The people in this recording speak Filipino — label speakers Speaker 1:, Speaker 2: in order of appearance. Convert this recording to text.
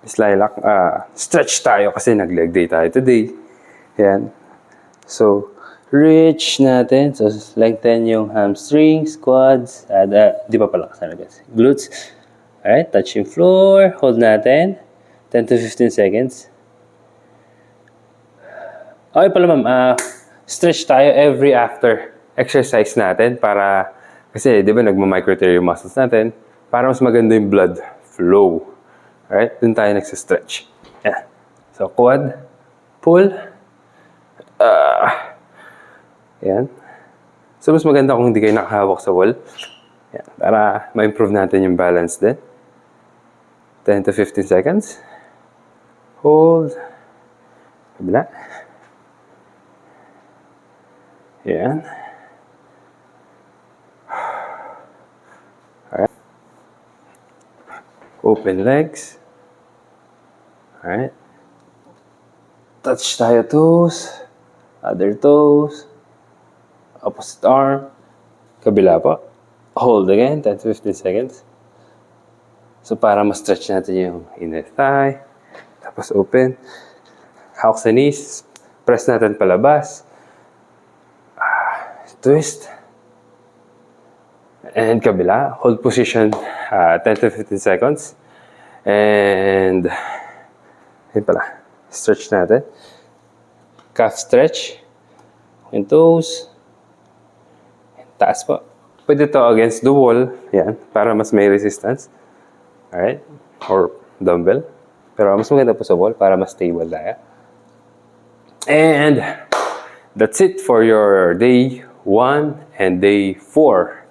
Speaker 1: Miss Lilac, stretch tayo kasi nag-leg day tayo today. Yan. So, reach natin. So, lengthen yung hamstrings, quads, di pa pala kasana guys. Glutes. Alright, touch yung floor. Hold natin. 10 to 15 seconds. Okay pala ma'am, stretch tayo every after exercise natin para, kasi di ba nagma-micro tear yung muscles natin, para mas maganda yung blood flow. Alright, dun tayo nagsistretch. Yan. So, quad, pull, yan. So, mas maganda kung hindi kayo nakahawak sa wall. Yan. Para ma-improve natin yung balance din. 10 to 15 seconds. Hold. Kabila. Yan. Alright. Open legs. Alright. Touch tayo toes. Other toes. Opposite arm. Kabila po. Hold again. 10 to 15 seconds. So, para ma-stretch natin yung inner thigh. Tapos open. Hawak sa knees. Press natin palabas. Twist. And kabila. Hold position 10 to 15 seconds. And yun pala. Stretch natin. Calf stretch. Yung toes. Taas po. Pwede to against the wall. Yan. Para mas may resistance. Alright. Or dumbbell. Pero mas maganda po sa wall para mas stable tayo. And that's it for your day 1 and day 4